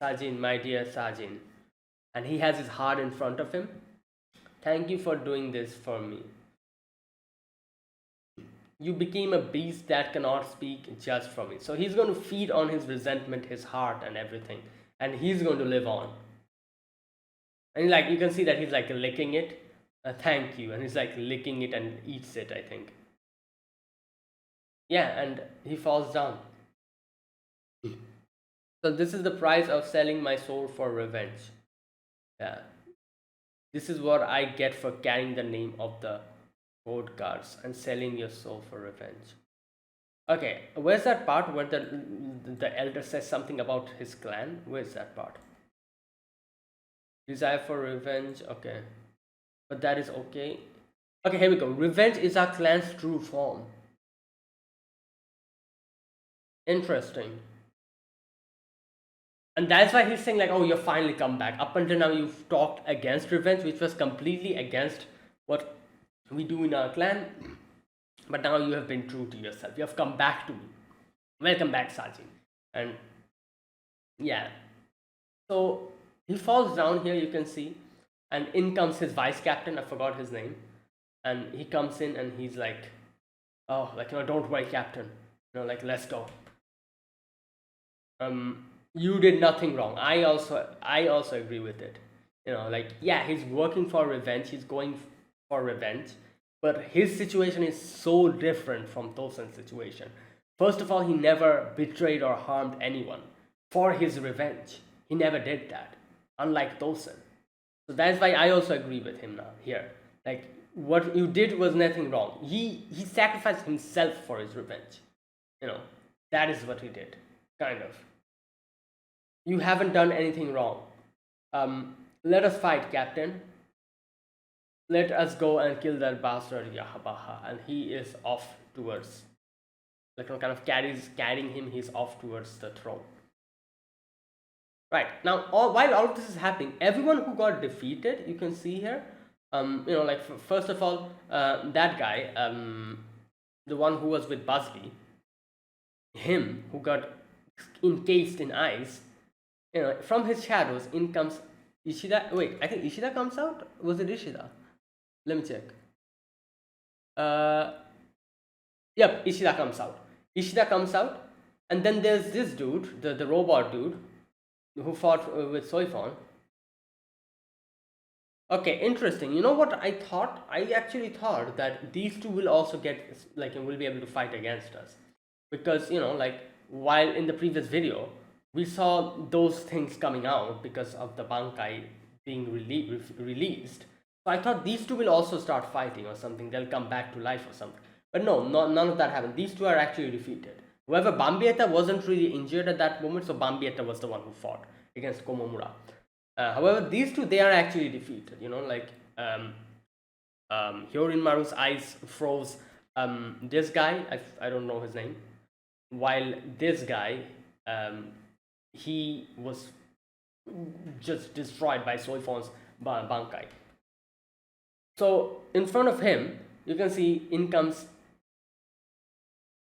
Sajin, my dear Sajin. And he has his heart in front of him. Thank you for doing this for me. You became a beast that cannot speak just from it. So he's going to feed on his resentment, his heart, and everything. And he's going to live on. And like you can see that he's like licking it. Thank you. And he's like licking it and eats it, I think. Yeah, and he falls down. So this is the price of selling my soul for revenge. Yeah. This is what I get for carrying the name of the code cards and selling your soul for revenge. Okay, where's that part where the elder says something about his clan? Where's that part? Desire for revenge. Okay, but that is okay. Okay, here we go. Revenge is our clan's true form. Interesting. And that's why he's saying like, oh, you've finally come back. Up until now, you've talked against revenge, which was completely against what we do in our clan. But now you have been true to yourself. You have come back to me. Welcome back, Sajin. And yeah, so he falls down here, you can see. And in comes his vice captain. I forgot his name. And he comes in and he's like, oh, like, don't worry, captain. Like, let's go. You did nothing wrong. I also agree with it. Like, yeah, he's working for revenge. He's going for revenge. But his situation is so different from Tosan's situation. First of all, he never betrayed or harmed anyone for his revenge. He never did that, unlike Tosan. So that's why I also agree with him now here. Like, what you did was nothing wrong. He sacrificed himself for his revenge. That is what he did, kind of. You haven't done anything wrong. Let us fight, Captain. Let us go and kill that bastard Yahabaha. And he is off towards, like, kind of carrying him. He's off towards the throne. Right now, while all of this is happening, everyone who got defeated, you can see here. Like first of all, that guy, the one who was with Busby, him who got encased in ice. From his shadows in comes Ishida. Wait, I think Ishida comes out. Was it Ishida? Let me check. Yep, Ishida comes out. And then there's this dude, the robot dude, who fought with Soifon. Okay, interesting. You know what I thought? I actually thought that these two will also get, like, will be able to fight against us, because like while in the previous video we saw those things coming out because of the Bankai being released. So I thought these two will also start fighting or something. They'll come back to life or something. But no, none of that happened. These two are actually defeated. However, Bambietta wasn't really injured at that moment, so Bambietta was the one who fought against Komomura. However, these two, they are actually defeated. Like Hyorin Maru's eyes froze this guy. I don't know his name. While this guy, he was just destroyed by Soifon's Bankai. So in front of him, you can see in comes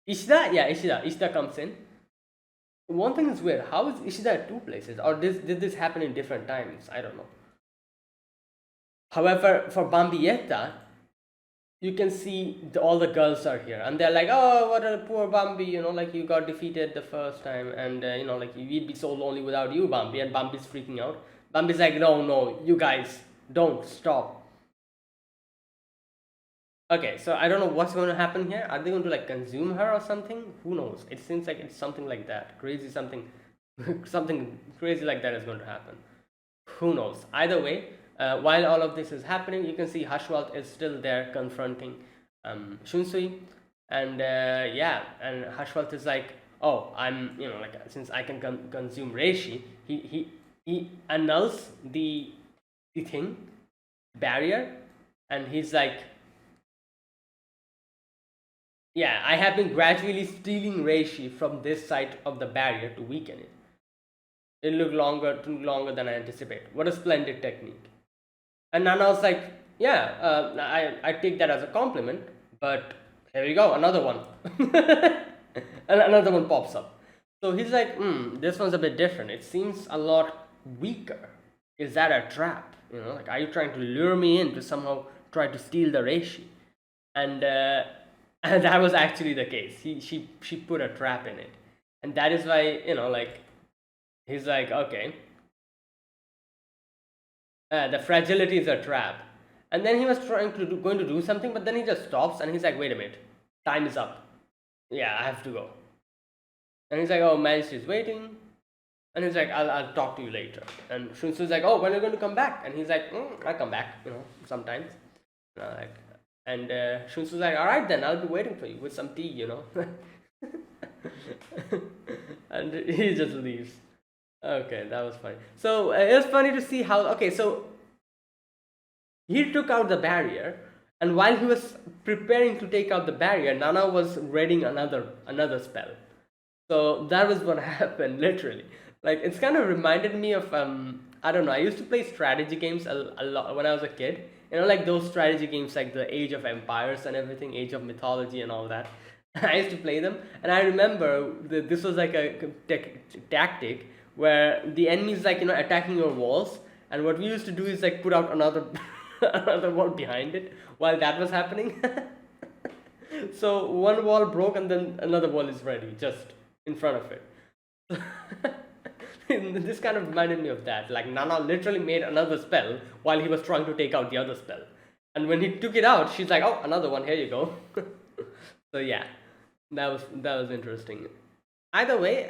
Ishida. Yeah, Ishida comes in. One thing is weird. How is Ishida at two places? Or did this happen in different times? I don't know. However, for Bambietta, you can see all the girls are here, and they're like, oh, what a poor Bambi, like you got defeated the first time, and like we'd be so lonely without you, Bambi. And Bambi's freaking out. Bambi's like, no, you guys, don't stop. Okay, so I don't know what's going to happen here. Are they going to like consume her or something? Who knows? It seems like it's something like that. Crazy something, something crazy like that is going to happen. Who knows? Either way, while all of this is happening, you can see Hashwalt is still there confronting Shunsui, and yeah, and Hashwalt is like, oh, I'm, like since I can consume Reishi, he annuls the thing barrier, and he's like, yeah, I have been gradually stealing Reishi from this side of the barrier to weaken it. It took longer than I anticipate. What a splendid technique. And Nana was like, yeah, I take that as a compliment, but here we go, another one. And another one pops up. So he's like, this one's a bit different. It seems a lot weaker. Is that a trap? Like, are you trying to lure me in to somehow try to steal the Reishi? And, and that was actually the case. She put a trap in it. And that is why, like, he's like, okay, the fragility is a trap. And then he was going to do something, but then he just stops and he's like, wait a minute, time is up. Yeah, I have to go. And he's like, oh, Majesty is waiting. And he's like, I'll talk to you later. And Shunsu's like, oh, when are you going to come back? And he's like, I'll come back, sometimes. And Shunsu's like, all right, then I'll be waiting for you with some tea, And he just leaves. Okay, that was funny. So it was funny to see how. Okay, so he took out the barrier, and while he was preparing to take out the barrier, Nana was reading another spell. So that was what happened, literally. Like, it's kind of reminded me of I don't know. I used to play strategy games a lot when I was a kid. Like those strategy games, like the Age of Empires and everything, Age of Mythology and all that. I used to play them, and I remember this was like a tactic where the enemy is like attacking your walls, and what we used to do is like put out another another wall behind it while that was happening. So one wall broke, and then another wall is ready just in front of it. This kind of reminded me of that. Like, Nana literally made another spell while he was trying to take out the other spell, and when he took it out, she's like, oh, another one, here you go. So yeah, that was interesting. Either way,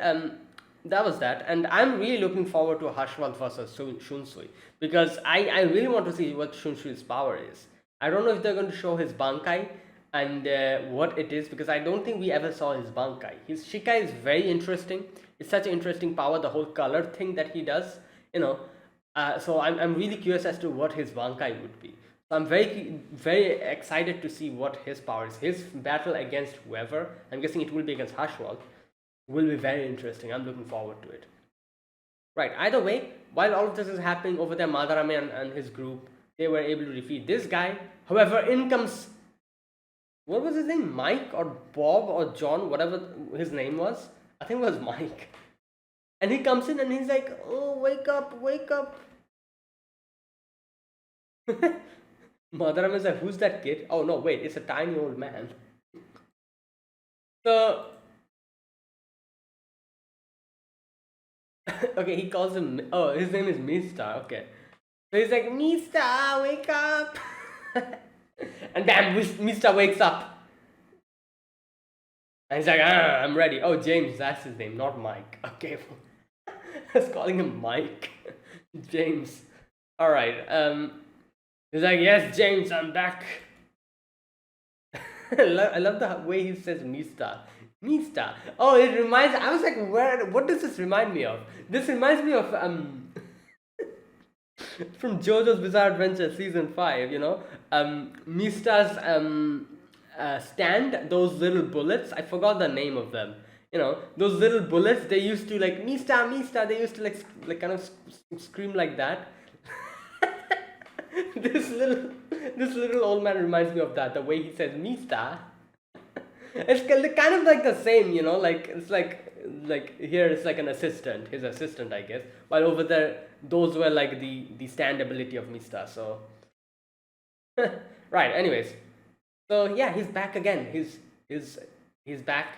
that was that, and I'm really looking forward to Hashwant versus Shunsui, because I really want to see what Shunsui's power is. I don't know if they're going to show his Bankai and what it is, because I don't think we ever saw his Bankai. His Shikai is very interesting. It's such an interesting power, the whole color thing that he does, so I'm really curious as to what his Bankai would be. So I'm very excited to see what his power is. His battle against whoever, I'm guessing it will be against Hashwant, will be very interesting. I'm looking forward to it. Right, either way, while all of this is happening over there, Madarame and his group, they were able to defeat this guy. However, in comes, what was his name? Mike or Bob or John, whatever his name was. I think it was Mike. And he comes in and he's like, oh, wake up, wake up. Madarame is like, who's that kid? Oh no, wait, it's a tiny old man. So, okay, he calls him, oh, his name is Mista, okay. So he's like, Mista, wake up. And bam, Mista wakes up. And he's like, I'm ready. Oh, James, that's his name, not Mike. Okay. I was calling him Mike. James. Alright, he's like, yes, James, I'm back. I love the way he says Mista. Mista. Oh, it reminds, I was like, what does this remind me of? This reminds me of from JoJo's Bizarre Adventure season 5, Mista's stand, those little bullets, I forgot the name of them. Those little bullets, they used to like, Mista, Mista, they used to like kind of scream like that. This little old man reminds me of that, the way he says Mista. It's kind of like the same, like it's like here it's like an assistant, his assistant, I guess, while over there those were like the stand ability of Mista. So right, anyways, so yeah, he's back again. He's back,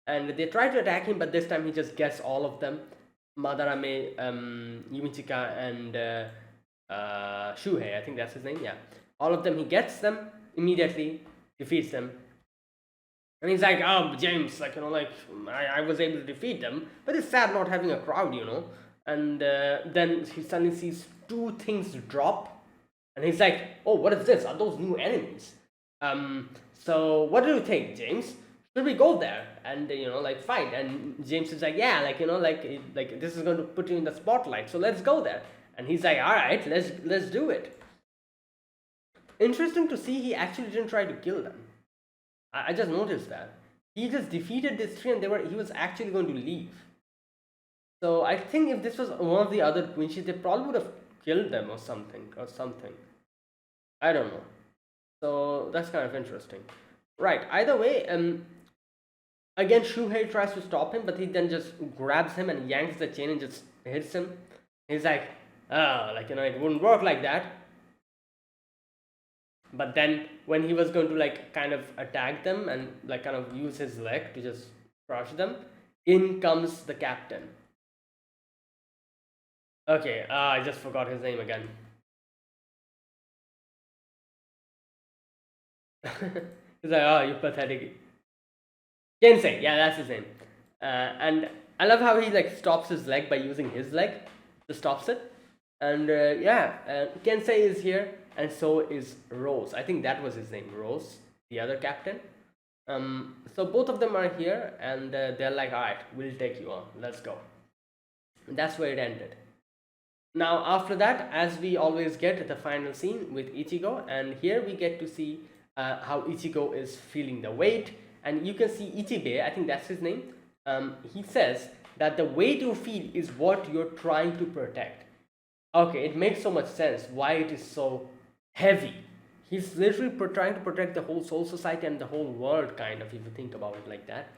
and they try to attack him, but this time he just gets all of them. Madarame, Yumichika, and Shuhei, I think that's his name. Yeah, all of them, he gets them. immediately defeats them. And he's like, oh, James, like, I was able to defeat them, but it's sad not having a crowd, And then he suddenly sees two things drop, and he's like, oh, what is this? Are those new enemies? So what do you think, James? Should we go there and fight? And James is like, yeah, like this is going to put you in the spotlight, so let's go there. And he's like, all right, let's do it. Interesting to see, he actually didn't try to kill them. I just noticed that he just defeated this three, and he was actually going to leave. So I think if this was one of the other Quincy's, they probably would have killed them or something. I don't know. So that's kind of interesting. Right, either way, again Shuhei tries to stop him, but he then just grabs him and yanks the chain and just hits him. He's like, it wouldn't work like that. But then when he was going to kind of attack them and kind of use his leg to just crush them, in comes the captain. Okay, I just forgot his name again. He's like, oh, you pathetic. Kensei, yeah, that's his name. And I love how he stops his leg by using his leg to stops it. And Kensei is here, and so is Rose. I think that was his name, Rose, the other captain. So both of them are here, and they're like, all right, we'll take you on. Let's go. And that's where it ended. Now after that, as we always get, the final scene with Ichigo, and here we get to see how Ichigo is feeling the weight. And you can see Ichibe, I think that's his name. He says that the weight you feel is what you're trying to protect. Okay, it makes so much sense why it is so heavy. He's literally trying to protect the whole Soul Society and the whole world, kind of, if you think about it like that.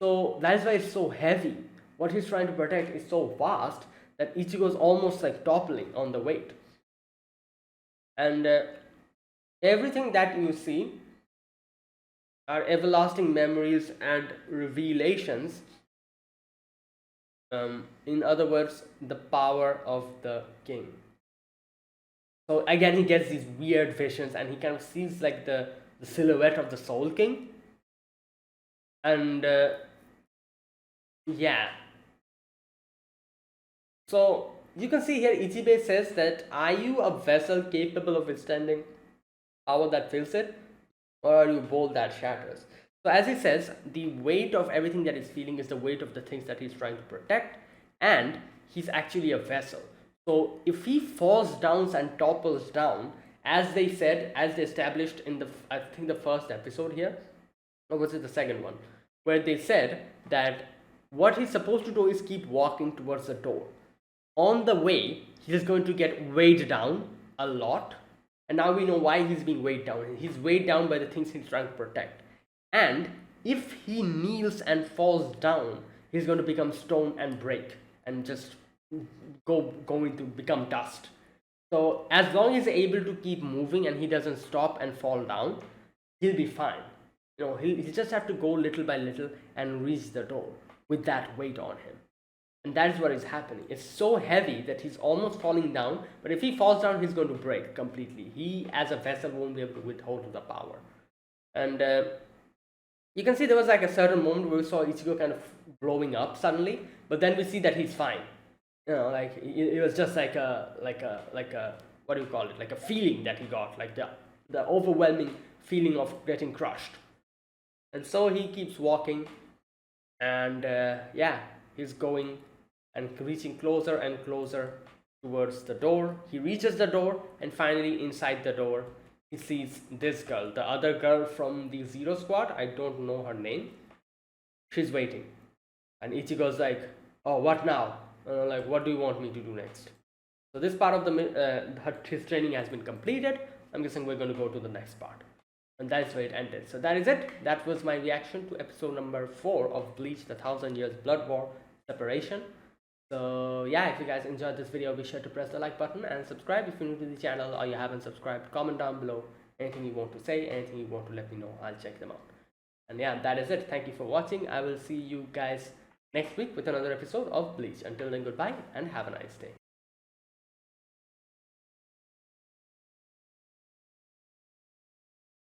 So that's why it's so heavy. What he's trying to protect is so vast that Ichigo's almost toppling on the weight. And everything that you see are everlasting memories and revelations. In other words, the power of the king. So again, he gets these weird visions, and he kind of sees the silhouette of the Soul King. And yeah. So you can see here, Ichibe says that, are you a vessel capable of withstanding power that fills it, or are you a bowl that shatters? So as he says, the weight of everything that he's feeling is the weight of the things that he's trying to protect, and he's actually a vessel. So if he falls down and topples down, as they said, as they established in I think the first episode here, or was it the second one, where they said that what he's supposed to do is keep walking towards the door. On the way, he's going to get weighed down a lot, and now we know why he's being weighed down. He's weighed down by the things he's trying to protect. And if he kneels and falls down, he's going to become stone and break and just going to become dust. So as long as he's able to keep moving and he doesn't stop and fall down, he'll be fine. He'll just have to go little by little and reach the door with that weight on him. And that is what is happening. It's so heavy that he's almost falling down, but if he falls down, he's going to break completely. He, as a vessel, won't be able to withhold the power. And you can see there was a certain moment where we saw Ichigo kind of blowing up suddenly, but then we see that he's fine. It was just like a what do you call it? Like a feeling that he got, the overwhelming feeling of getting crushed. And so he keeps walking, and he's going and reaching closer and closer towards the door. He reaches the door, and finally inside the door he sees this girl, the other girl from the Zero Squad. I don't know her name. She's waiting, and Ichigo's like, oh, what now? What do you want me to do next? So this part of his training has been completed. I'm guessing we're going to go to the next part, and that's where it ended. So that is it. That was my reaction to episode number 4 of Bleach, the 1000 Years Blood War Separation. So yeah, if you guys enjoyed this video, be sure to press the like button and subscribe if you're new to the channel or you haven't subscribed. Comment down below anything you want to say, anything you want to let me know. I'll check them out. And yeah, that is it. Thank you for watching. I will see you guys next week with another episode of Bleach. Until then, goodbye and have a nice day.